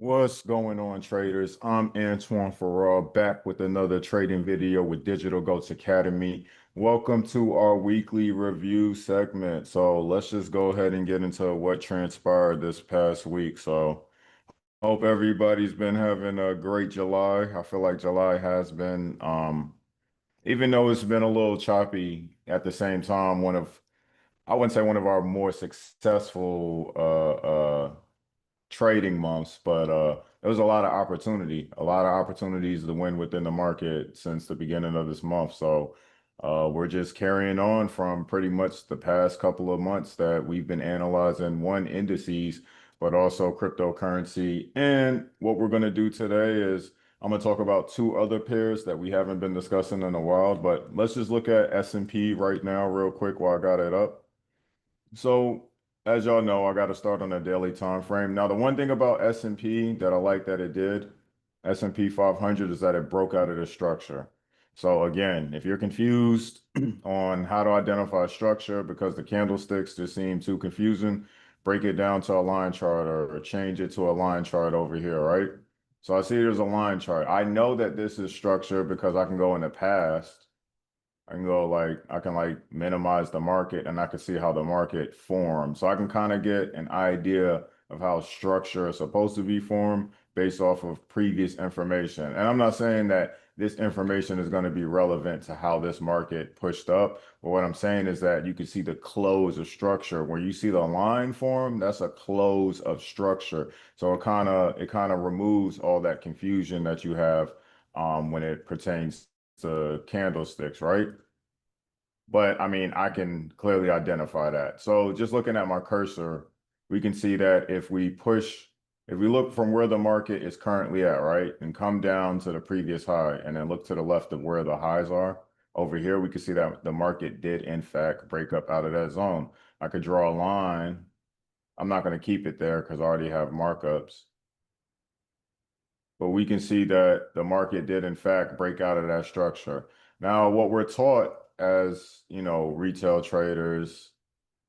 What's going on, traders? I'm Antoine Farrar back with another trading video with Digital Goatz Academy. Welcome to our weekly review segment. So let's just go ahead and get into what transpired this past week. So hope everybody's been having a great July. I feel like July has been, even though it's been a little choppy, at the same time, I wouldn't say one of our more successful trading months, but there was a lot of opportunities to win within the market since the beginning of this month. So we're just carrying on from pretty much the past couple of months that we've been analyzing one indices, but also cryptocurrency. And what we're going to do today is I'm going to talk about two other pairs that we haven't been discussing in a while, but let's just look at S&P right now real quick while I got it up. So, as y'all know, I got to start on a daily time frame. Now, the one thing about S&P that I like that it did, S&P 500, is that it broke out of the structure. So again, if you're confused on how to identify structure because the candlesticks just seem too confusing, break it down to a line chart or change it to a line chart over here, right? So I see there's a line chart. I know that this is structure because I can go in the past. I can like minimize the market and I can see how the market forms. So I can kind of get an idea of how structure is supposed to be formed based off of previous information. And I'm not saying that this information is going to be relevant to how this market pushed up, but what I'm saying is that you can see the close of structure. When you see the line form, that's a close of structure. So it kind of removes all that confusion that you have when it pertains to candlesticks, right? But I mean, I can clearly identify that. So just looking at my cursor, we can see that if we look from where the market is currently at, right, and come down to the previous high and then look to the left of where the highs are, over here, we can see that the market did in fact break up out of that zone. I could draw a line. I'm not going to keep it there because I already have markups. But we can see that the market did in fact break out of that structure. Now, what we're taught as, retail traders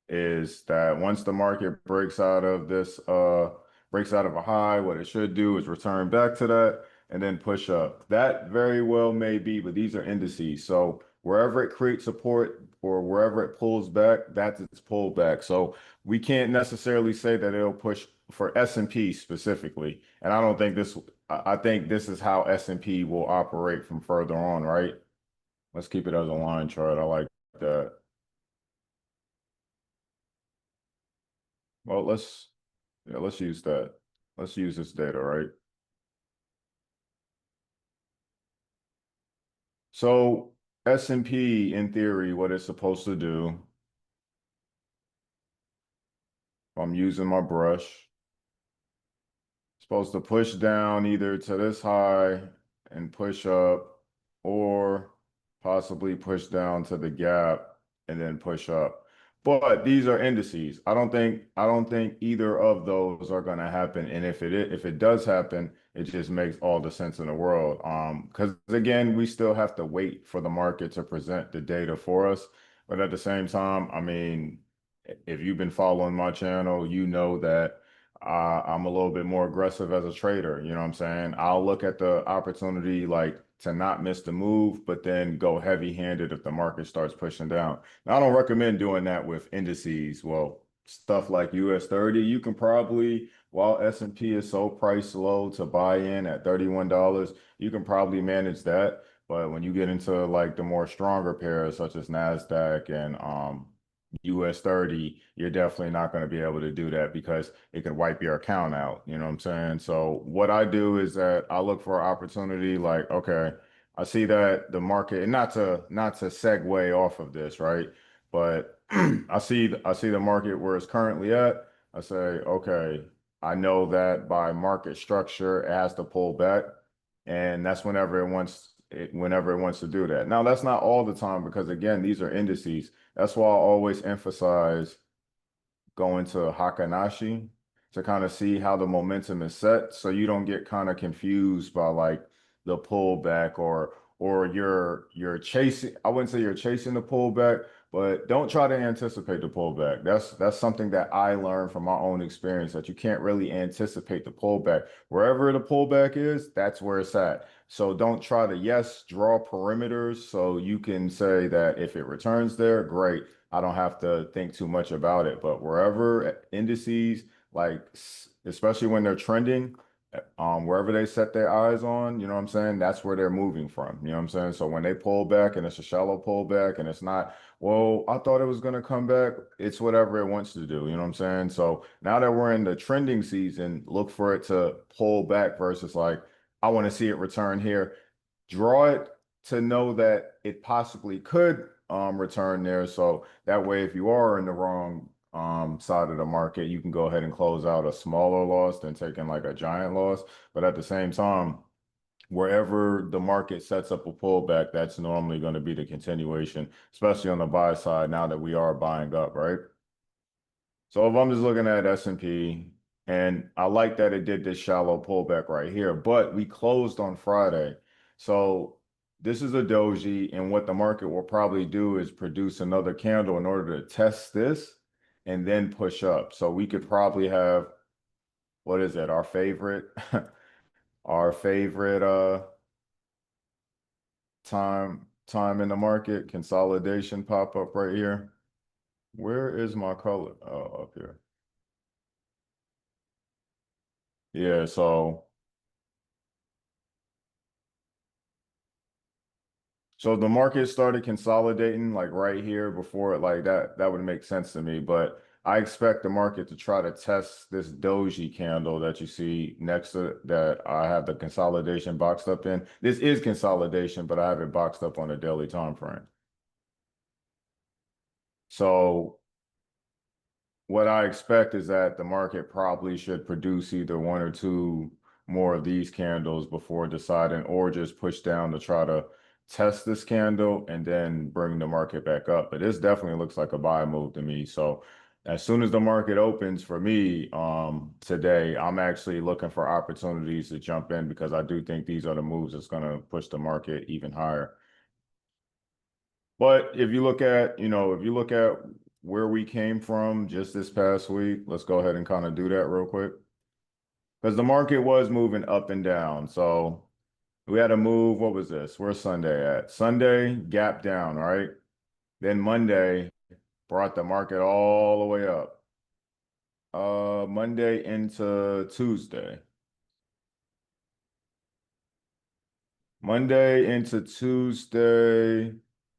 is that once the market breaks out of a high, what it should do is return back to that and then push up. That very well may be, but these are indices. So wherever it creates support or wherever it pulls back, that's its pullback. So we can't necessarily say that it'll push for S&P specifically. And I think this is how S&P will operate from further on, right? Let's keep it as a line chart. I like that. Well, let's use that. Let's use this data, right? So S&P, in theory, what it's supposed to do, if I'm using my brush, supposed to push down either to this high and push up, or possibly push down to the gap and then push up. But these are indices. I don't think either of those are going to happen. And if it does happen, it just makes all the sense in the world. Because again, we still have to wait for the market to present the data for us. But at the same time, I mean, if you've been following my channel, you know that I'm a little bit more aggressive as a trader. You know what I'm saying? I'll look at the opportunity like to not miss the move, but then go heavy-handed if the market starts pushing down. Now, I don't recommend doing that with indices. Well, stuff like US 30, you can probably, while S&P is so price low to buy in at $31, you can probably manage that. But when you get into like the more stronger pairs such as NASDAQ and US 30, you're definitely not going to be able to do that because it could wipe your account out. You know what I'm saying? So what I do is that I look for an opportunity like, okay, I see that the market, and not to segue off of this, right? But I see the market where it's currently at. I say, okay, I know that by market structure, it has to pull back. And that's whenever it wants to do that. Now, that's not all the time because again, these are indices. That's why I always emphasize going to Hakanashi to kind of see how the momentum is set so you don't get kind of confused by like the pullback or you're chasing, I wouldn't say you're chasing the pullback, but don't try to anticipate the pullback. That's something that I learned from my own experience, that you can't really anticipate the pullback. Wherever the pullback is, that's where it's at. So don't try to, yes, draw perimeters so you can say that if it returns there, great. I don't have to think too much about it. But wherever indices, like especially when they're trending, wherever they set their eyes on, you know what I'm saying? That's where they're moving from. You know what I'm saying? So when they pull back and it's a shallow pullback and it's not, well, I thought it was going to come back. It's whatever it wants to do. You know what I'm saying? So now that we're in the trending season, look for it to pull back versus like, I want to see it return here. Draw it to know that it possibly could return there. So that way, if you are in the wrong side of the market, you can go ahead and close out a smaller loss than taking like a giant loss. But at the same time, wherever the market sets up a pullback, that's normally going to be the continuation, especially on the buy side now that we are buying up, right? So if I'm just looking at S&P, and I like that it did this shallow pullback right here, but we closed on Friday. So this is a doji, and what the market will probably do is produce another candle in order to test this and then push up. So we could probably have, what is it, our favorite, our favorite time in the market, consolidation pop up right here. Where is my color? Oh, up here. Yeah, so the market started consolidating like right here before it, like that would make sense to me. But I expect the market to try to test this doji candle that you see next to that I have the consolidation boxed up in. This is consolidation, but I have it boxed up on a daily time frame. So what I expect is that the market probably should produce either one or two more of these candles before deciding, or just push down to try to test this candle and then bring the market back up. But this definitely looks like a buy move to me. So as soon as the market opens for me today, I'm actually looking for opportunities to jump in because I do think these are the moves that's going to push the market even higher. But if you look at, if you look at where we came from just this past week, let's go ahead and kind of do that real quick. Because the market was moving up and down. So we had a move. What was this? Where's Sunday at? Sunday, gap down, right? Then Monday brought the market all the way up. Monday into Tuesday. Monday into Tuesday,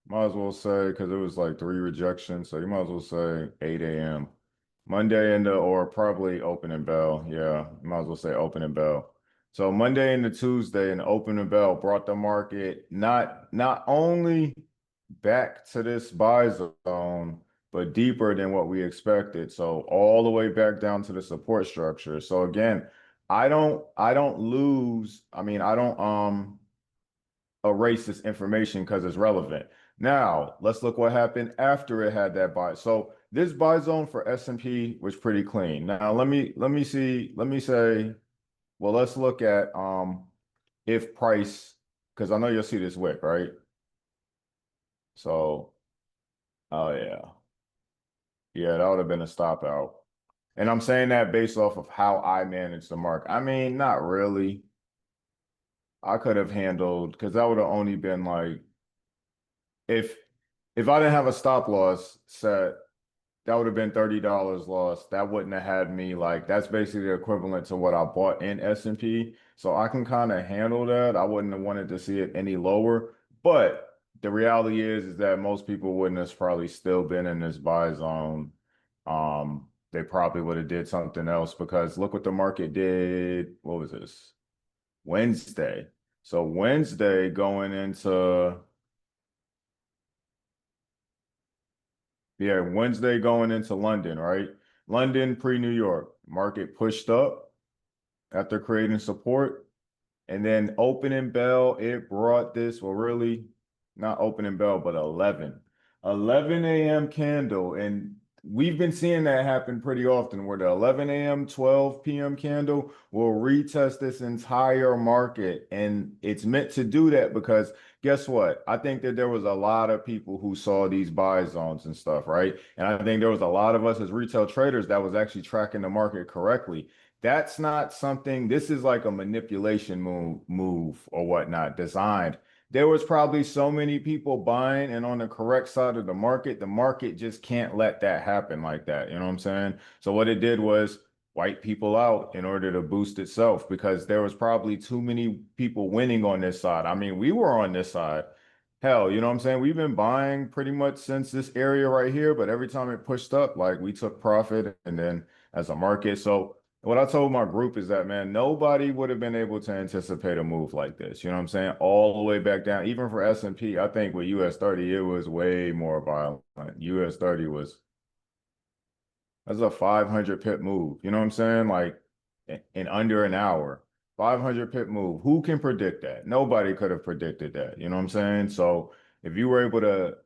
might as well say, because it was like three rejections, so you might as well say 8 a.m. Monday into, or probably opening bell. Yeah, you might as well say opening bell. So Monday into Tuesday and opening bell brought the market not only back to this buy zone, but deeper than what we expected. So all the way back down to the support structure. So again, I don't lose. I mean, I don't erase this information because it's relevant. Now, let's look what happened after it had that buy. So this buy zone for S&P was pretty clean. Now, let me say, well, let's look at if price, because I know you'll see this wick, right? So, oh yeah. Yeah, that would have been a stop out. And I'm saying that based off of how I manage the market. I mean, not really. I could have handled, because that would have only been like, if if I didn't have a stop loss set, that would have been $30 lost. That wouldn't have had me, like, that's basically equivalent to what I bought in S&P. So I can kind of handle that. I wouldn't have wanted to see it any lower. But the reality is that most people wouldn't have probably still been in this buy zone. They probably would have did something else, because look what the market did. What was this? Wednesday. So Wednesday going into, yeah, Wednesday going into London, right? London pre-New York. Market pushed up after creating support. And then opening bell, it brought this, well, really not opening bell, but 11. 11 a.m. candle. And we've been seeing that happen pretty often where the 11 a.m., 12 p.m. candle will retest this entire market. And it's meant to do that because guess what? I think that there was a lot of people who saw these buy zones and stuff, right? And I think there was a lot of us as retail traders that was actually tracking the market correctly. That's not something, this is like a manipulation move or whatnot designed. There was probably so many people buying and on the correct side of the market just can't let that happen like that. You know what I'm saying? So what it did was wipe people out in order to boost itself because there was probably too many people winning on this side. I mean, we were on this side. Hell, you know what I'm saying? We've been buying pretty much since this area right here, but every time it pushed up, like we took profit and then as a market. So what I told my group is that, man, nobody would have been able to anticipate a move like this. You know what I'm saying? All the way back down, even for S&P, I think with US 30, it was way more violent. US 30 was that's a 500 pip move. You know what I'm saying? Like in under an hour, 500 pip move. Who can predict that? Nobody could have predicted that. You know what I'm saying? So if you were able to,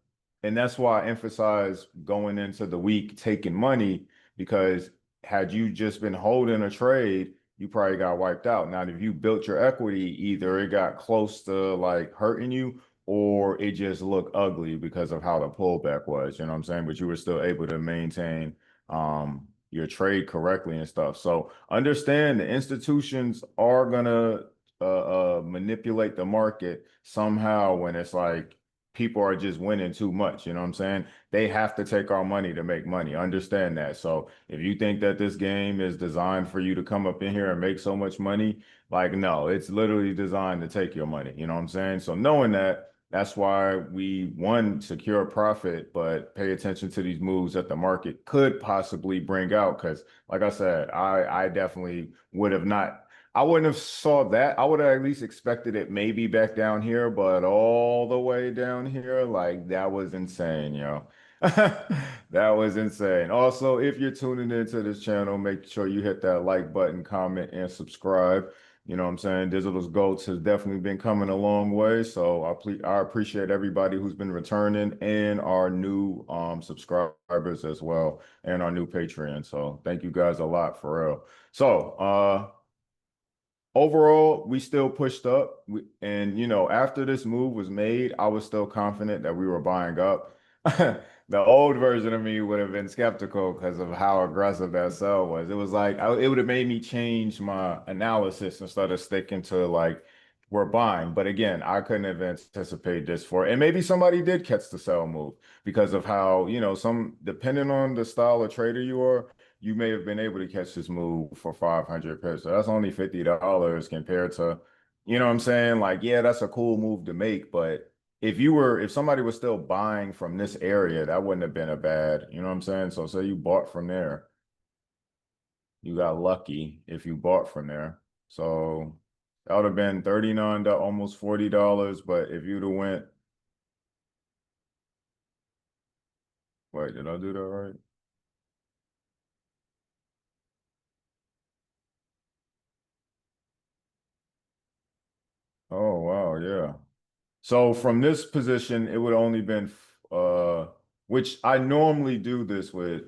and that's why I emphasize going into the week taking money because had you just been holding a trade, you probably got wiped out. Now, if you built your equity, either it got close to like hurting you or it just looked ugly because of how the pullback was. You know what I'm saying? But you were still able to maintain your trade correctly and stuff. So understand the institutions are gonna manipulate the market somehow when it's like people are just winning too much. You know what I'm saying? They have to take our money to make money. Understand that. So if you think that this game is designed for you to come up in here and make so much money, like no, it's literally designed to take your money. You know what I'm saying? So knowing that. That's why we, one, secure profit, but pay attention to these moves that the market could possibly bring out. Because, like I said, I definitely would have not, I wouldn't have saw that. I would have at least expected it maybe back down here, but all the way down here, like that was insane, yo. That was insane. Also, if you're tuning into this channel, make sure you hit that like button, comment, and subscribe. You know what I'm saying? Digital Goatz has definitely been coming a long way. So I appreciate everybody who's been returning and our new subscribers as well and our new Patreon. So thank you guys a lot for real. So overall, we still pushed up. And, you know, after this move was made, I was still confident that we were buying up. The old version of me would have been skeptical because of how aggressive that sell was. It was like, it would have made me change my analysis instead of sticking to like, we're buying. But again, I couldn't have anticipated this for, and maybe somebody did catch the sell move because of how, you know, depending on the style of trader you are, you may have been able to catch this move for 500 pips. So that's only $50 compared to, you know what I'm saying? Like, yeah, that's a cool move to make, but if somebody was still buying from this area, that wouldn't have been a bad, you know what I'm saying? So say you bought from there, you got lucky if you bought from there. So that would have been $39, almost $40. But if you'd have went, wait, did I do that right? Oh, wow, yeah. So from this position, it would only been which I normally do this with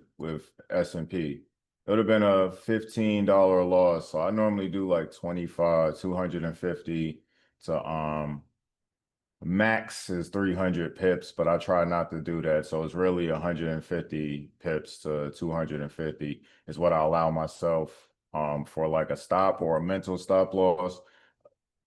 S&P. It would have been a $15 loss. So I normally do like 25, 250 to max is 300 pips, but I try not to do that. So it's really 150 pips to 250 is what I allow myself for like a stop or a mental stop loss.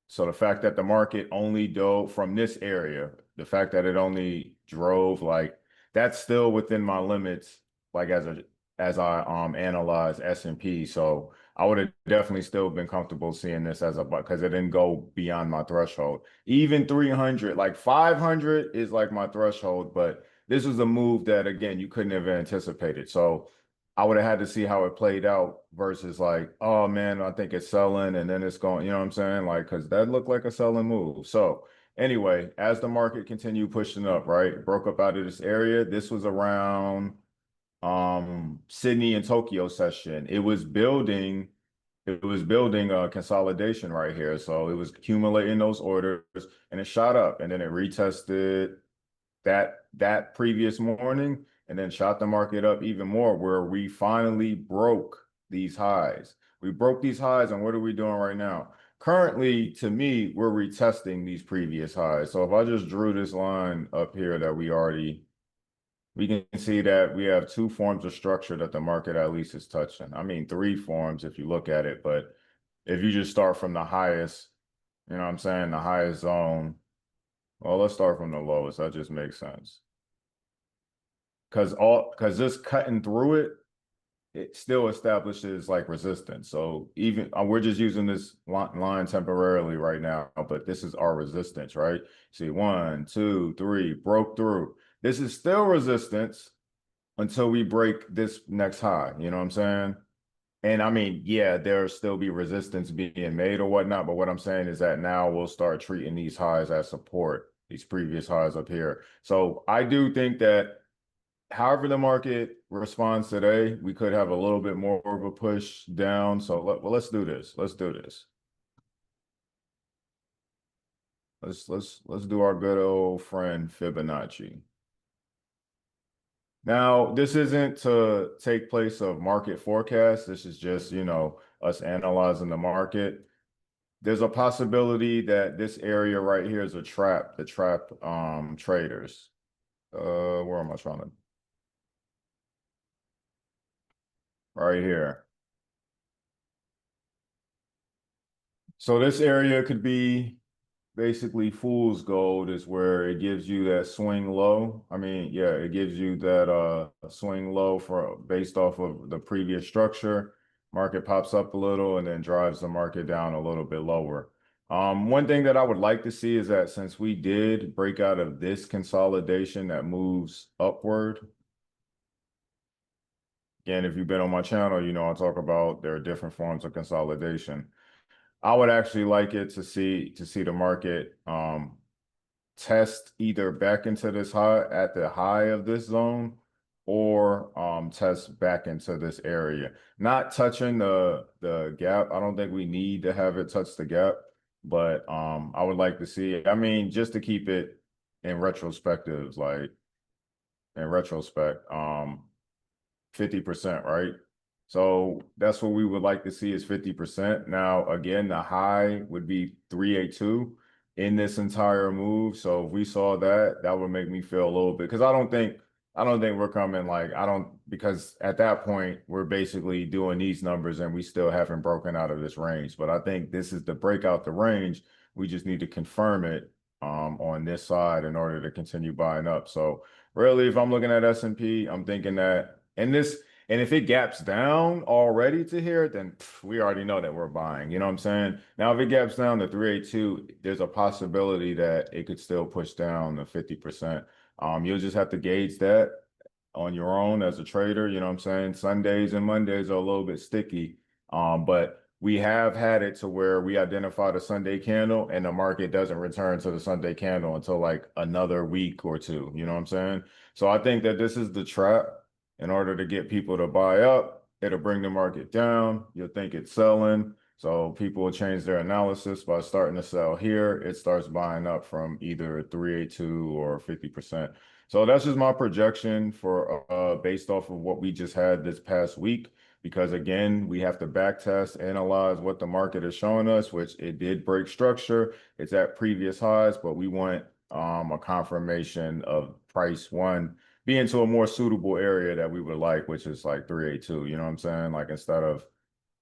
So the fact that the market only dove from this area, the fact that it only drove like that's still within my limits, like as I analyze S&P. So I would have definitely still been comfortable seeing this as a because it didn't go beyond my threshold. Even 300, like 500 is like my threshold, but this was a move that again you couldn't have anticipated. So I would have had to see how it played out versus like, oh man, I think it's selling and then it's going, you know what I'm saying? Like, because that looked like a selling move. So anyway, as the market continued pushing up, right, broke up out of this area. This was around Sydney and Tokyo session. It was building a consolidation right here. So it was accumulating those orders and it shot up and then it retested that previous morning and then shot the market up even more, where we finally broke these highs. We broke these highs, and what are we doing right now? Currently, to me, we're retesting these previous highs. So if I just drew this line up here that we can see that we have two forms of structure that the market at least is touching. I mean, three forms if you look at it, but if you just start from the highest, you know what I'm saying, the highest zone, well, let's start from the lowest. That just makes sense. Because just cutting through it, it still establishes like resistance. So even we're just using this line temporarily right now, but this is our resistance, right? See, 1, 2, 3, broke through. This is still resistance until we break this next high. You know what I'm saying? And I mean, yeah, there'll still be resistance being made or whatnot, but what I'm saying is that now we'll start treating these highs as support, these previous highs up here. So I do think that however the market responds today, we could have a little bit more of a push down. So let's do this. Let's do this. Let's do our good old friend Fibonacci. Now, this isn't to take place of market forecast. This is just, us analyzing the market. There's a possibility that this area right here is a trap, the trap traders. Where am I trying to? Right here. So this area could be basically fool's gold is where it gives you that swing low. I mean, yeah, it gives you that swing low for based off of the previous structure. Market pops up a little and then drives the market down a little bit lower. One thing that I would like to see is that since we did break out of this consolidation that moves upward, again, if you've been on my channel, I talk about there are different forms of consolidation. I would actually like it to see the market test either back into this high at the high of this zone or test back into this area. Not touching the gap. I don't think we need to have it touch the gap, but I would like to see it. I mean, just to keep it in retrospectives, like in retrospect, 50%, right? So that's what we would like to see is 50%. Now, again, the high would be 382 in this entire move. So if we saw that, that would make me feel a little bit because I don't think we're coming like because at that point we're basically doing these numbers and we still haven't broken out of this range. But I think this is the breakout the range. We just need to confirm it on this side in order to continue buying up. So really, if I'm looking at S&P, I'm thinking that and if it gaps down already to here, then we already know that we're buying. You know what I'm saying? Now, if it gaps down to 382, there's a possibility that it could still push down to 50%. You'll just have to gauge that on your own as a trader. You know what I'm saying? Sundays and Mondays are a little bit sticky. But we have had it to where we identify the Sunday candle and the market doesn't return to the Sunday candle until like another week or two. You know what I'm saying? So I think that this is the trap. In order to get people to buy up, it'll bring the market down. You'll think it's selling. So people will change their analysis by starting to sell here. It starts buying up from either 382 or 50%. So that's just my projection for based off of what we just had this past week. Because again, we have to back test, analyze what the market is showing us, which it did break structure. It's at previous highs, but we want a confirmation of price one be into a more suitable area that we would like, which is like 382. You know what I'm saying? Like instead of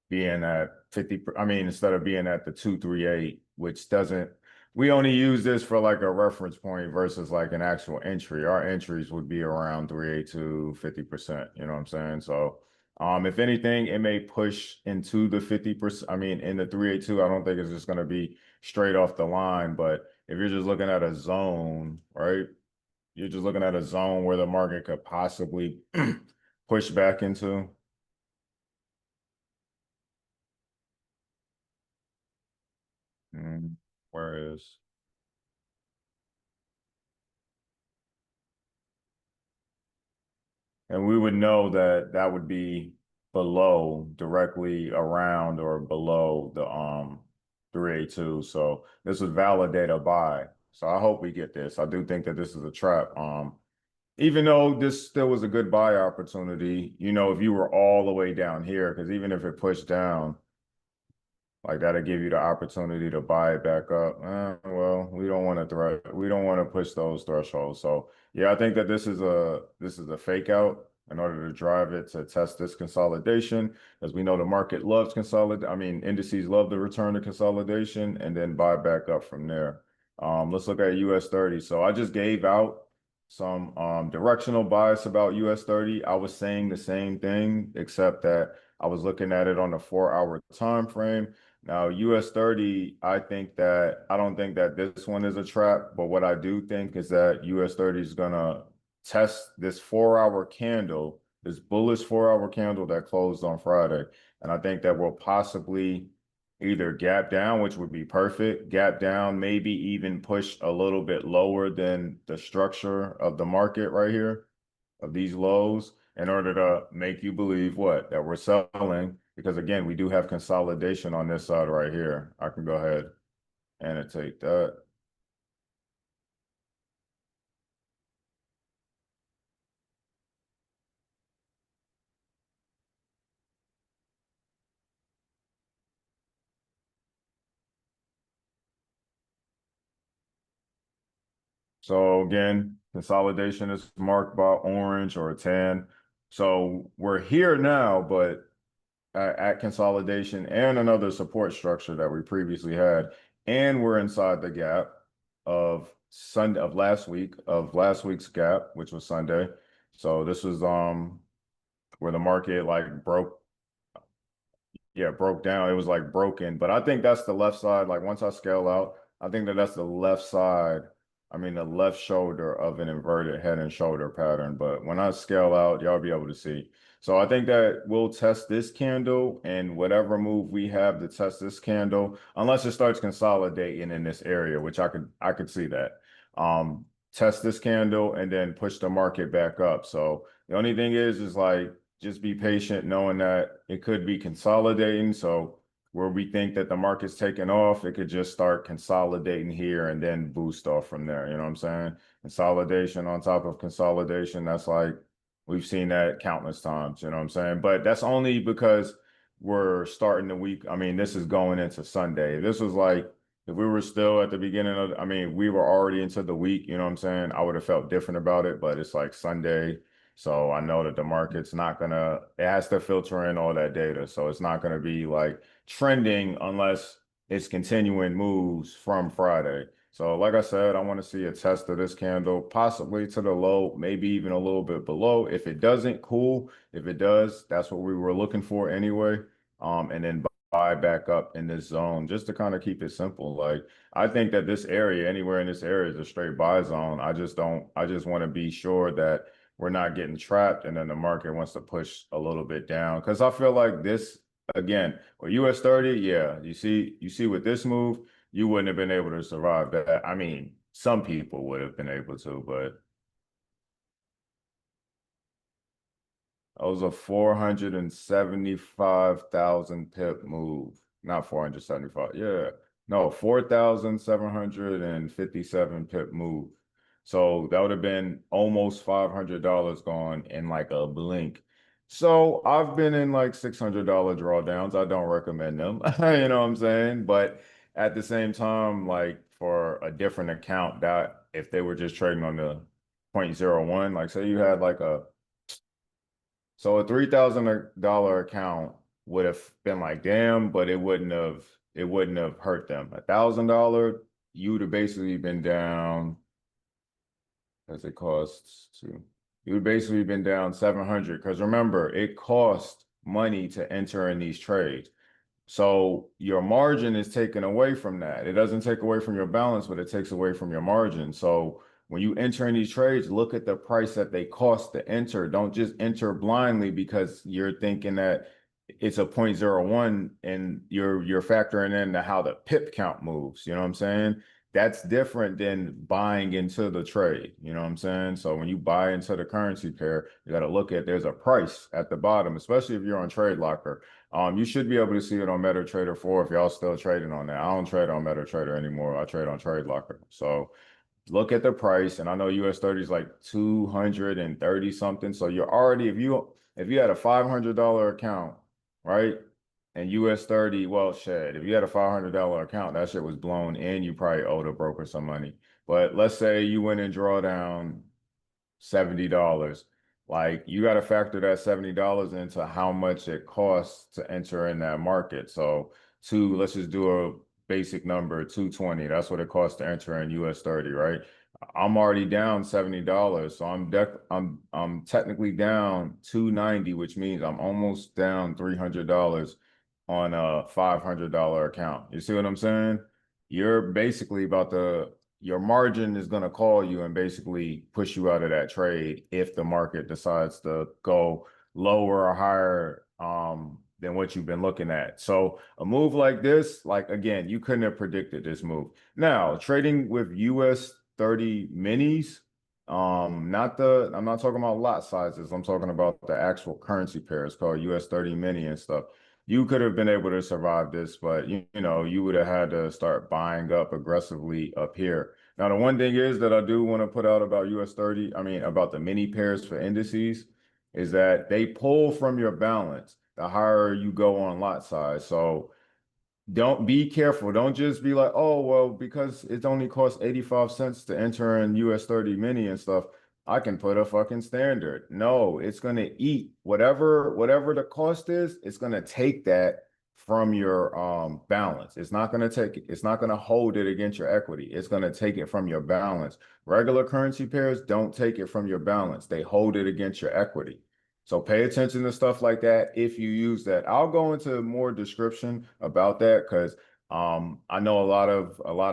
being at 50, I mean, instead of being at the 238, which doesn't, we only use this for like a reference point versus like an actual entry. Our entries would be around 382, 50%. You know what I'm saying? So, if anything, it may push into the 50%. I mean, in the 382, I don't think it's just going to be straight off the line, but if you're just looking at a zone, right? You're just looking at a zone where the market could possibly push back into. Whereas, and we would know that that would be below, directly around or below the 382. So this would validate a buy. So I hope we get this. I do think that this is a trap. even though this still was a good buy opportunity, if you were all the way down here, because even if it pushed down, like that'll give you the opportunity to buy it back up. Well, we don't want to push those thresholds. So yeah, I think that this is a fake out in order to drive it to test this consolidation, as we know the market loves consolidate. I mean, indices love the return to consolidation and then buy back up from there. Let's look at US 30. So I just gave out some directional bias about US 30. I was saying the same thing, except that I was looking at it on a 4-hour time frame. Now, US 30, I don't think that this one is a trap, but what I do think is that US 30 is gonna test this 4-hour candle, this bullish 4-hour candle that closed on Friday. And I think that will possibly either gap down, which would be perfect, gap down, maybe even push a little bit lower than the structure of the market right here, of these lows, in order to make you believe what? That we're selling. Because again, we do have consolidation on this side right here. I can go ahead and annotate that. So again, consolidation is marked by orange or a tan. So we're here now, but at consolidation and another support structure that we previously had, and we're inside the gap of Sunday of last week's gap, which was Sunday. So this was where the market like broke down. It was like broken, but I think that's the left side. Like once I scale out, I think that that's the left side. I mean, the left shoulder of an inverted head and shoulder pattern. But when I scale out, y'all be able to see. So I think that we'll test this candle and whatever move we have to test this candle, unless it starts consolidating in this area, which I could see that. Test this candle and then push the market back up. So the only thing is like just be patient, knowing that it could be consolidating. So where we think that the market's taking off, it could just start consolidating here and then boost off from there. You know what I'm saying? Consolidation on top of consolidation. That's like we've seen that countless times. You know what I'm saying? But that's only because we're starting the week. I mean, this is going into Sunday. This was like if we were still at the beginning of, I mean, we were already into the week. You know what I'm saying? I would have felt different about it, but it's like Sunday. So I know that the market's not gonna, it has to filter in all that data. So it's not gonna be like trending unless it's continuing moves from Friday. So like I said, I want to see a test of this candle, possibly to the low, maybe even a little bit below. If it doesn't, cool. If it does, that's what we were looking for anyway. And then buy back up in this zone just to kind of keep it simple. Like I think that this area, anywhere in this area is a straight buy zone. I just want to be sure that we're not getting trapped and then the market wants to push a little bit down. Because I feel like this, again, with US 30, yeah, you see with this move, you wouldn't have been able to survive that. I mean, some people would have been able to, but that was a 475,000 pip move. Not 475. Yeah. No, 4,757 pip move. So that would have been almost $500 gone in like a blink. So I've been in like $600 drawdowns. I don't recommend them. You know what I'm saying? But at the same time, like for a different account, that if they were just trading on the 0.01, like say you had like a $3,000 account would have been like, damn, but it wouldn't have hurt them. $1,000, you'd have basically been down, as it costs to, you would basically been down 700. Because remember, it costs money to enter in these trades. So your margin is taken away from that. It doesn't take away from your balance, but it takes away from your margin. So when you enter in these trades, look at the price that they cost to enter. Don't just enter blindly because you're thinking that it's a 0.01 and you're factoring in to how the pip count moves. You know what I'm saying? That's different than buying into the trade. You know what I'm saying? So when you buy into the currency pair, you got to look at there's a price at the bottom, especially if you're on Trade Locker. You should be able to see it on MetaTrader 4 if y'all still trading on that. I don't trade on MetaTrader anymore. I trade on Trade Locker. So look at the price, and I know US 30 is like 230 something. So you're already, if you had a $500 account, right? And US 30, well, shit, if you had a $500 account, that shit was blown in, you probably owed a broker some money. But let's say you went and draw down $70. Like you got to factor that $70 into how much it costs to enter in that market. So let's just do a basic number, 220. That's what it costs to enter in US 30, right? I'm already down $70. So I'm technically down 290, which means I'm almost down $300 on a $500 account. You see what I'm saying? You're basically about to your margin is going to call you and basically push you out of that trade if the market decides to go lower or higher than what you've been looking at. So a move like this, like again, you couldn't have predicted this move. Now, trading with US 30 minis, I'm not talking about lot sizes. I'm talking about the actual currency pairs called US 30 mini and stuff. You could have been able to survive this, but you know, you would have had to start buying up aggressively up here. Now, the one thing is that I do want to put out about US 30, I mean, about the mini pairs for indices, is that they pull from your balance the higher you go on lot size. So don't be careful. Don't just be like, oh, well, because it only costs 85 cents to enter in US 30 mini and stuff, I can put a fucking standard. No, it's gonna eat whatever the cost is, it's gonna take that from your balance. It's not gonna hold it against your equity. It's gonna take it from your balance. Regular currency pairs don't take it from your balance. They hold it against your equity. So pay attention to stuff like that if you use that. I'll go into more description about that because I know a lot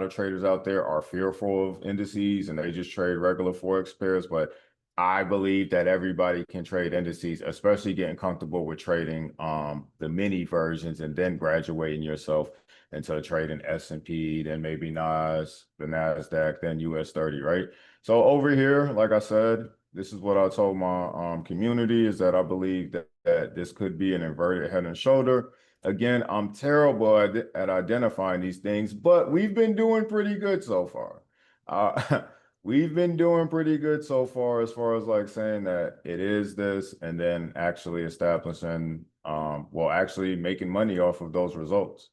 of traders out there are fearful of indices and they just trade regular forex pairs, but I believe that everybody can trade indices, especially getting comfortable with trading the mini versions and then graduating yourself into trading S&P, then maybe the Nasdaq, then US 30, right? So over here, like I said, this is what I told my community is that I believe that this could be an inverted head and shoulder. Again, I'm terrible at identifying these things, but we've been doing pretty good so far. Uh, we've been doing pretty good so far as like saying that it is this and then actually establishing, well, actually making money off of those results.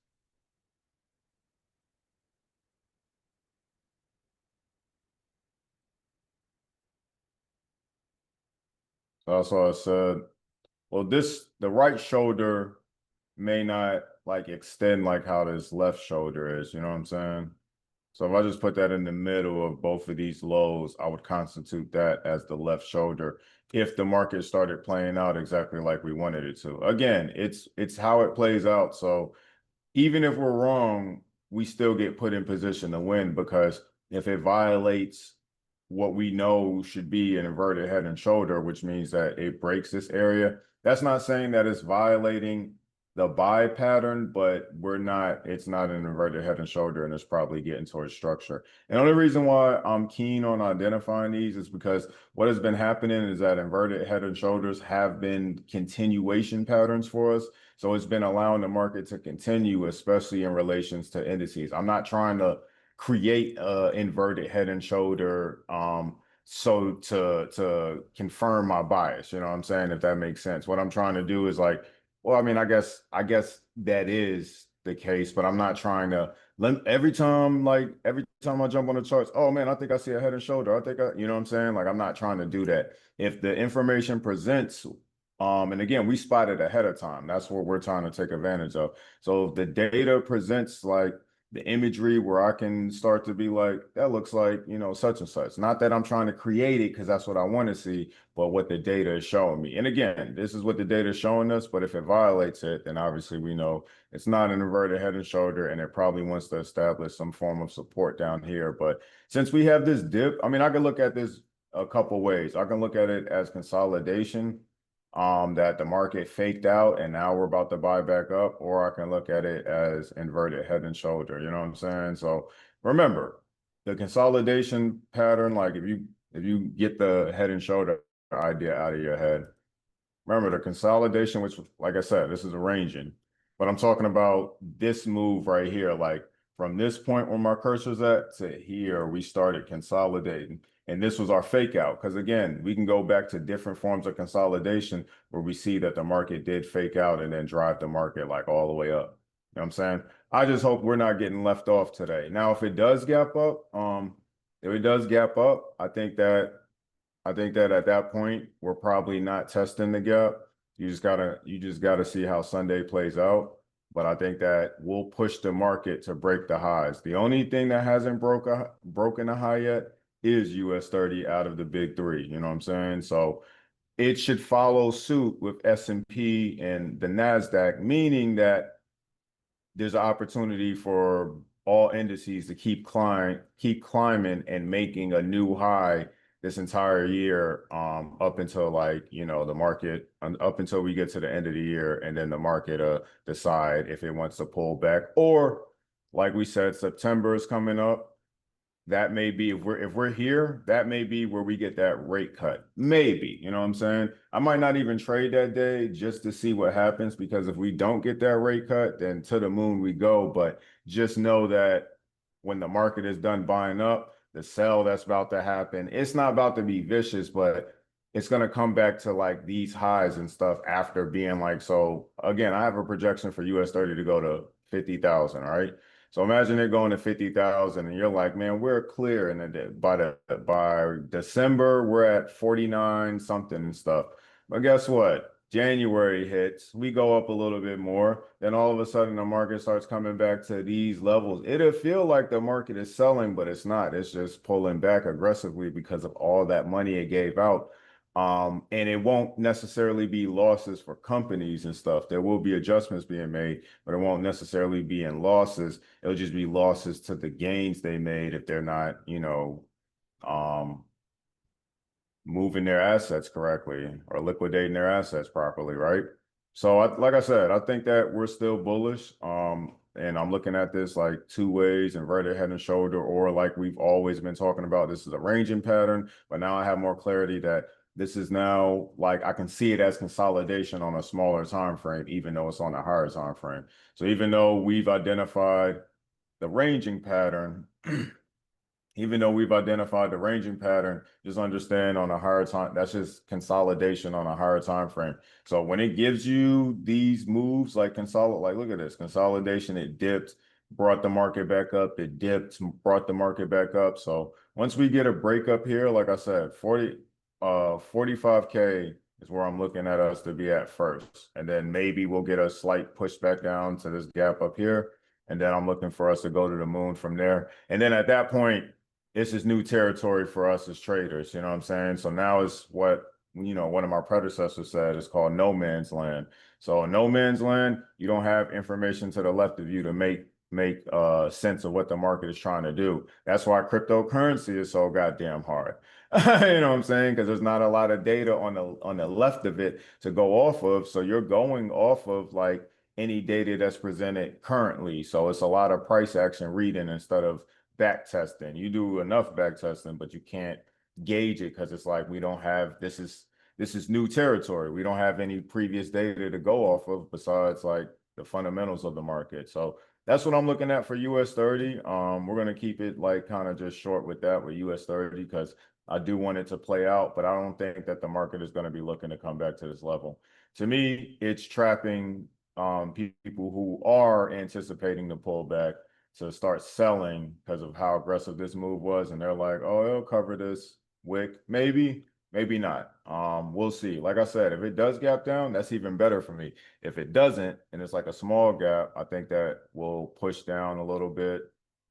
So that's why I said, well, the right shoulder may not like extend like how this left shoulder is, you know what I'm saying? So if I just put that in the middle of both of these lows, I would constitute that as the left shoulder if the market started playing out exactly like we wanted it to. Again, it's how it plays out. So even if we're wrong, we still get put in position to win because if it violates what we know should be an inverted head and shoulder, which means that it breaks this area, that's not saying that it's violating the buy pattern, but it's not an inverted head and shoulder, and it's probably getting towards structure. And the only reason why I'm keen on identifying these is because what has been happening is that inverted head and shoulders have been continuation patterns for us. So it's been allowing the market to continue, especially in relations to indices. I'm not trying to create a inverted head and shoulder so to confirm my bias, you know what I'm saying, if that makes sense. What I'm trying to do is like, well, I mean, I guess that is the case, but I'm not trying to every time I jump on the charts, oh man, I think I see a head and shoulder. You know what I'm saying? Like I'm not trying to do that. If the information presents and again, we spot it ahead of time. That's what we're trying to take advantage of. So if the data presents like the imagery where I can start to be like, that looks like, such and such. Not that I'm trying to create it because that's what I want to see, but what the data is showing me. And again, this is what the data is showing us, but if it violates it, then obviously we know it's not an inverted head and shoulder, and it probably wants to establish some form of support down here. But since we have this dip, I mean, I can look at this a couple ways. I can look at it as consolidation that the market faked out and now we're about to buy back up, or I can look at it as inverted head and shoulder. You know what I'm saying? So remember the consolidation pattern, like if you get the head and shoulder idea out of your head, remember the consolidation, which like I said, this is arranging, but I'm talking about this move right here. Like from this point where my cursor's at to here, we started consolidating. And this was our fake out. Because again, we can go back to different forms of consolidation where we see that the market did fake out and then drive the market like all the way up. You know what I'm saying? I just hope we're not getting left off today. Now, if it does gap up, I think that at that point we're probably not testing the gap. You just gotta see how Sunday plays out. But I think that we'll push the market to break the highs. The only thing that hasn't broken a high yet is US 30 out of the big three. You know what I'm saying? So it should follow suit with S&P and the Nasdaq, meaning that there's an opportunity for all indices to keep climbing and making a new high this entire year, up until like, the market, up until we get to the end of the year, and then the market decide if it wants to pull back, or like we said, September is coming up. That may be, if we're here, that may be where we get that rate cut. Maybe, you know what I'm saying? I might not even trade that day just to see what happens, because if we don't get that rate cut, then to the moon we go. But just know that when the market is done buying up, the sell that's about to happen, it's not about to be vicious, but it's going to come back to like these highs and stuff after being like, so again, I have a projection for US 30 to go to 50,000, all right? So imagine it going to 50,000 and you're like, man, we're clear. And then by December, we're at 49 something and stuff. But guess what? January hits, we go up a little bit more. Then all of a sudden the market starts coming back to these levels. It'll feel like the market is selling, but it's not. It's just pulling back aggressively because of all that money it gave out. And it won't necessarily be losses for companies and stuff. There will be adjustments being made, but it won't necessarily be in losses. It'll just be losses to the gains they made if they're not, um, moving their assets correctly or liquidating their assets properly, right? So, like I said, I think that we're still bullish. And I'm looking at this like two ways, inverted head and shoulder, or like we've always been talking about, this is a ranging pattern, but now I have more clarity that this is now like I can see it as consolidation on a smaller time frame, even though it's on a higher time frame. So even though we've identified the ranging pattern, just understand on a higher time, that's just consolidation on a higher time frame. So when it gives you these moves like look at this consolidation, it dipped, brought the market back up, it dipped, brought the market back up. So once we get a break up here, like I said, 45K is where I'm looking at us to be at first. And then maybe we'll get a slight push back down to this gap up here. And then I'm looking for us to go to the moon from there. And then at that point, this is new territory for us as traders. You know what I'm saying? So now it's what, one of my predecessors said, is called no man's land. So no man's land, you don't have information to the left of you to make sense of what the market is trying to do. That's why cryptocurrency is so goddamn hard. You know what I'm saying? Because there's not a lot of data on the left of it to go off of. So you're going off of like any data that's presented currently. So it's a lot of price action reading instead of back testing. You do enough back testing, but you can't gauge it because it's like we don't have this is new territory. We don't have any previous data to go off of besides like the fundamentals of the market. So that's what I'm looking at for US 30. We're going to keep it like kind of just short with that with US 30 because I do want it to play out, but I don't think that the market is going to be looking to come back to this level. To me, it's trapping people who are anticipating the pullback to start selling because of how aggressive this move was. And they're like, oh, it'll cover this wick. Maybe not. We'll see. Like I said, if it does gap down, that's even better for me. If it doesn't, and it's like a small gap, I think that will push down a little bit,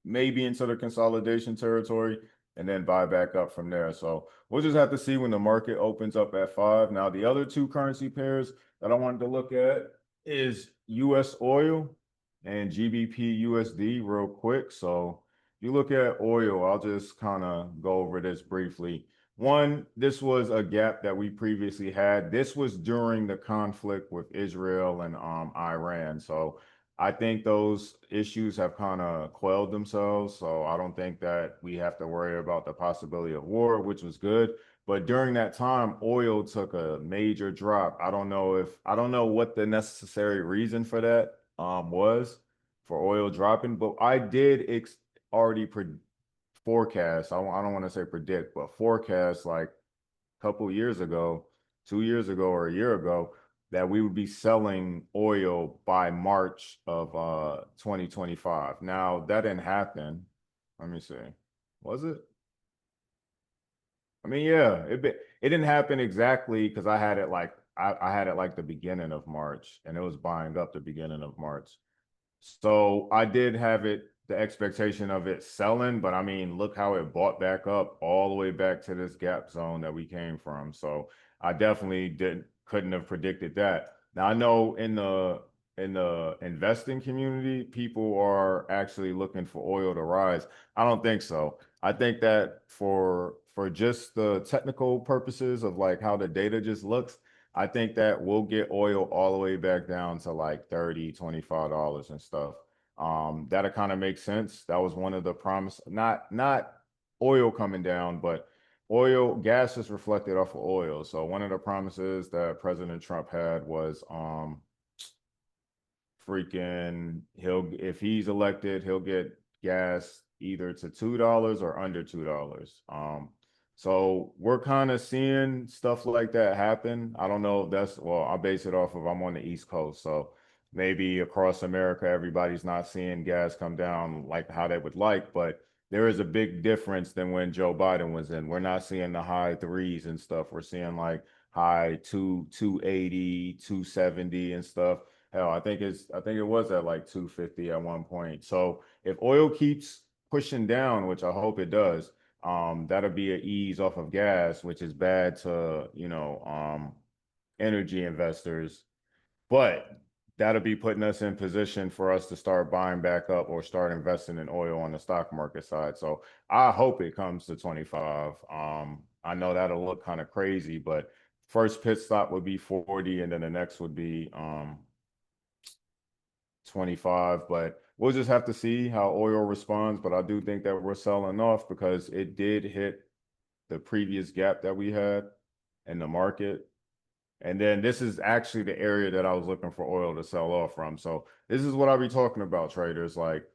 maybe into the consolidation territory, and then buy back up from there. So we'll just have to see when the market opens up at 5. Now, the other two currency pairs that I wanted to look at is US oil and GBP USD real quick. So if you look at oil, I'll just kind of go over this briefly. One, this was a gap that we previously had. This was during the conflict with Israel and Iran. So I think those issues have kind of quelled themselves. So I don't think that we have to worry about the possibility of war, which was good. But during that time, oil took a major drop. I don't know what the necessary reason for that was, for oil dropping, but I did already forecast. I don't want to say predict, but forecast like a couple years ago, 2 years ago, or a year ago, that we would be selling oil by March of 2025. Now that didn't happen. Let me see. Was it? I mean, yeah, it didn't happen exactly because I had it like I had it like the beginning of March, and it was buying up the beginning of March. So I did have it, the expectation of it selling, but I mean, look how it bought back up all the way back to this gap zone that we came from. So I definitely couldn't have predicted that. Now I know in the investing community, people are actually looking for oil to rise. I don't think so. I think that for just the technical purposes of like how the data just looks, I think that we'll get oil all the way back down to like 30, $25 and stuff. That'll kind of make sense. That was one of the promise, not oil coming down, but gas is reflected off of oil. So one of the promises that President Trump had was freaking he'll if he's elected, he'll get gas either to $2 or under $2. So we're kind of seeing stuff like that happen. I don't know if that's, well, I base it off of I'm on the East Coast, so maybe across America everybody's not seeing gas come down like how they would like, but there is a big difference than when Joe Biden was in. We're not seeing the high threes and stuff. We're seeing like high 280, 270 and stuff. Hell, I think it was at like 250 at one point. So if oil keeps pushing down, which I hope it does, that'll be an ease off of gas, which is bad to, energy investors. But that'll be putting us in position for us to start buying back up or start investing in oil on the stock market side. So I hope it comes to 25. I know that'll look kind of crazy, but first pit stop would be 40, and then the next would be 25, but we'll just have to see how oil responds. But I do think that we're selling off because it did hit the previous gap that we had in the market. And then this is actually the area that I was looking for oil to sell off from. So this is what I'll be talking about, traders. Like,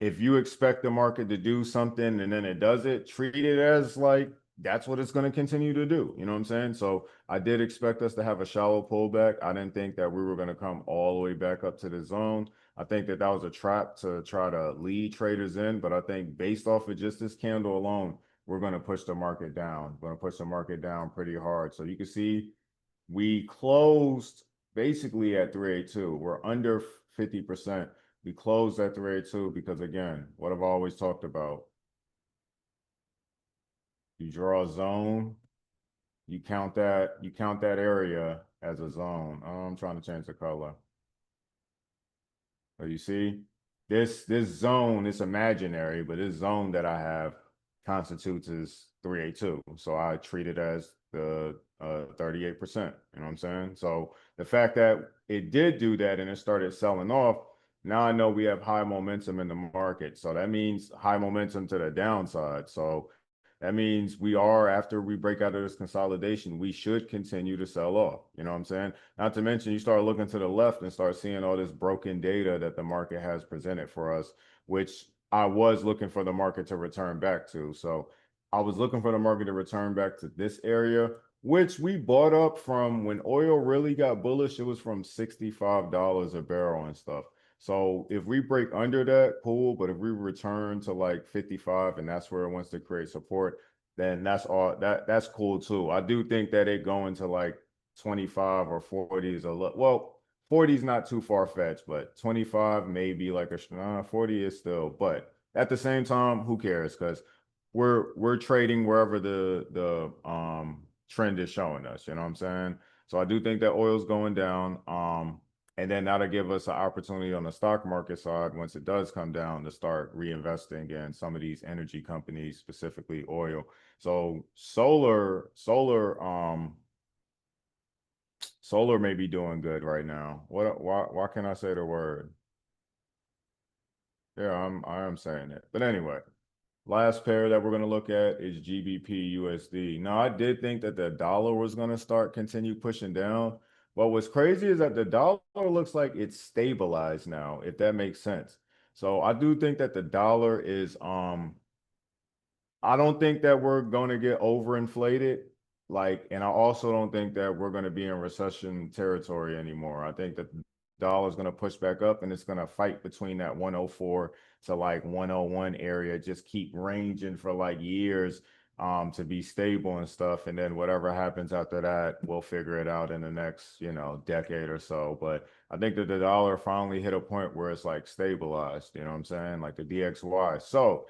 if you expect the market to do something and then it does it, treat it as like that's what it's going to continue to do. You know what I'm saying? So I did expect us to have a shallow pullback. I didn't think that we were going to come all the way back up to the zone. I think that that was a trap to try to lead traders in. But I think based off of just this candle alone, we're going to push the market down. We're going to push the market down pretty hard. So you can see we closed basically at 382. We're under 50%. We closed at 382 because, again, what I've always talked about, you draw a zone, you count that area as a zone. Oh, I'm trying to change the color. So you see, this zone, it's imaginary, but this zone that I have constitutes as 382. So I treat it as the 38%. You know what I'm saying? So the fact that it did do that and it started selling off, now I know we have high momentum in the market. So that means high momentum to the downside. So that means we are, after we break out of this consolidation, we should continue to sell off. You know what I'm saying? Not to mention, you start looking to the left and start seeing all this broken data that the market has presented for us, which I was looking for the market to return back to. So I was looking for the market to return back to this area, which we bought up from when oil really got bullish. It was from $65 a barrel and stuff. So if we break under that, cool. But if we return to like 55 and that's where it wants to create support, then that's cool too. I do think that it going to like 25 or 40 is a lot. Well, 40 is not too far fetched, but 25 may be like 40 is still. But at the same time, who cares? Because we're trading wherever the trend is showing us. You know what I'm saying? So I do think that oil's going down. And then that'll give us an opportunity on the stock market side, once it does come down, to start reinvesting in some of these energy companies, specifically oil. So solar may be doing good right now. Why can I say the word? Yeah, I am saying it. But anyway, last pair that we're going to look at is GBP USD. Now, I did think that the dollar was going to start continue pushing down, Well, what's crazy is that the dollar looks like it's stabilized now, if that makes sense. So I do think that the dollar is I don't think that we're going to get overinflated. Like, and I also don't think that we're going to be in recession territory anymore. I think that the dollar is going to push back up and it's going to fight between that 104 to like 101 area, just keep ranging for like years to be stable and stuff. And then whatever happens after that, we'll figure it out in the next, decade or so. But I think that the dollar finally hit a point where it's like stabilized, you know what I'm saying? Like the DXY. So,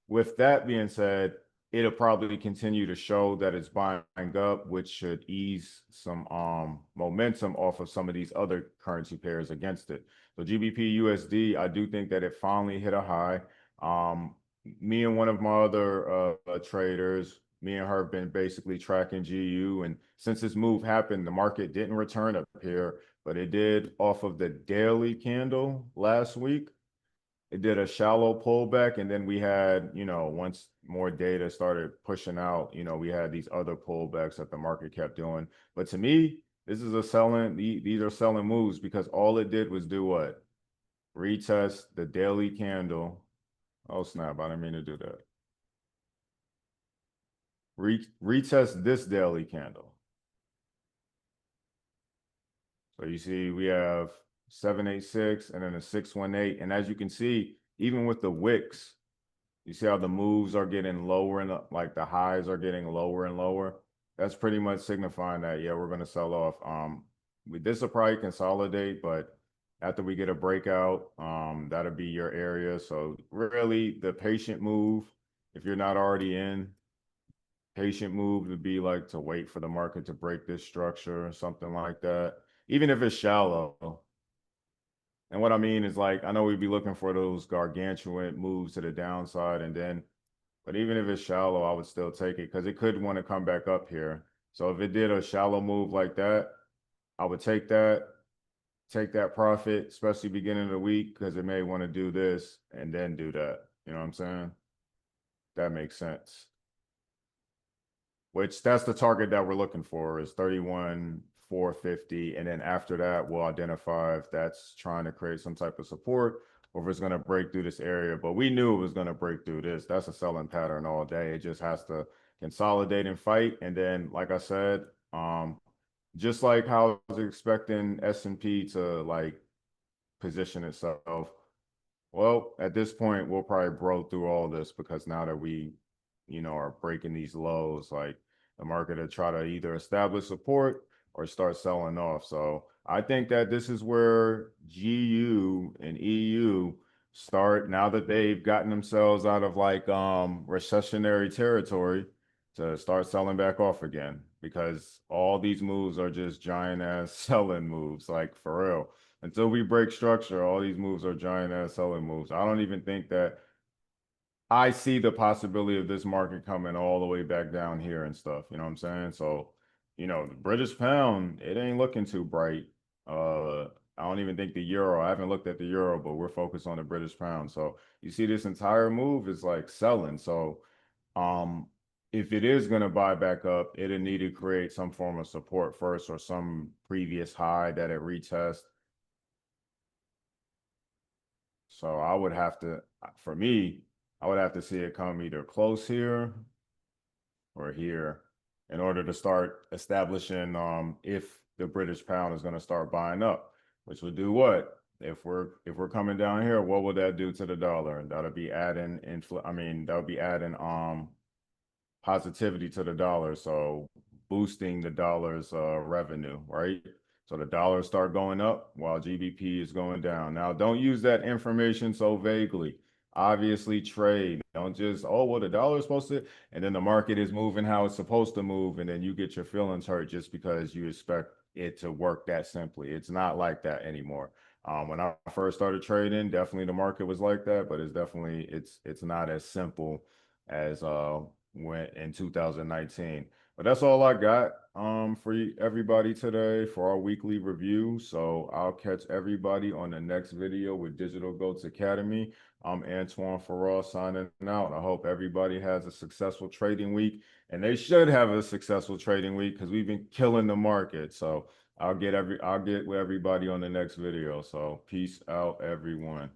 with that being said, it'll probably continue to show that it's buying up, which should ease some momentum off of some of these other currency pairs against it. So GBP USD, I do think that it finally hit a high. Um, Me and one of my other traders, me and her have been basically tracking GU, and since this move happened, the market didn't return up here, but it did off of the daily candle last week. It did a shallow pullback, and then we had, once more data started pushing out, we had these other pullbacks that the market kept doing. But to me, this is a selling, these are selling moves because all it did was do what? Retest the daily candle. Oh, snap. I didn't mean to do that. Retest this daily candle. So you see, we have 786 and then a 618. And as you can see, even with the wicks, you see how the moves are getting lower and like the highs are getting lower and lower. That's pretty much signifying that, yeah, we're going to sell off. This will probably consolidate, but after we get a breakout, that'll be your area. So really the patient move, if you're not already in, patient move would be like to wait for the market to break this structure or something like that, even if it's shallow. And what I mean is like, I know we'd be looking for those gargantuan moves to the downside and then but even if it's shallow, I would still take it because it could want to come back up here. So if it did a shallow move like that, I would take that profit, especially beginning of the week, because it may want to do this and then do that. You know what I'm saying? That makes sense. Which that's the target that we're looking for is 31,450. And then after that, we'll identify if that's trying to create some type of support or if it's going to break through this area. But we knew it was going to break through this. That's a selling pattern all day. It just has to consolidate and fight. And then, like I said, just like how I was expecting S&P to like position itself, well, at this point, we'll probably blow through all this because now that we, are breaking these lows, like the market will try to either establish support or start selling off. So I think that this is where GU and EU start now that they've gotten themselves out of like recessionary territory to start selling back off again because all these moves are just giant ass selling moves, like for real until we break structure, all these moves are giant ass selling moves. I don't even think that I see the possibility of this market coming all the way back down here and stuff. You know what I'm saying? So, the British pound, it ain't looking too bright. I don't even think the euro, I haven't looked at the euro, but we're focused on the British pound. So you see this entire move is like selling. So um if it is going to buy back up, it'll need to create some form of support first or some previous high that it retests. So I would have to, for me, I would have to see it come either close here or here in order to start establishing if the British pound is going to start buying up, which would do what? If we're coming down here, what would that do to the dollar? And that'll be adding that would be adding positivity to the dollar, so boosting the dollar's revenue, right? So the dollar start going up while GBP is going down. Now, don't use that information so vaguely. Obviously, trade. Don't just, oh, well, the dollar is supposed to, and then the market is moving how it's supposed to move, and then you get your feelings hurt just because you expect it to work that simply. It's not like that anymore. When I first started trading, definitely the market was like that, but it's not as simple as went in 2019. But that's all I got for everybody today for our weekly review. So I'll catch everybody on the next video with Digital Goatz Academy. I'm Antoine Farrar signing out. I hope everybody has a successful trading week, and they should have a successful trading week because we've been killing the market. So I'll get with everybody on the next video. So peace out, everyone.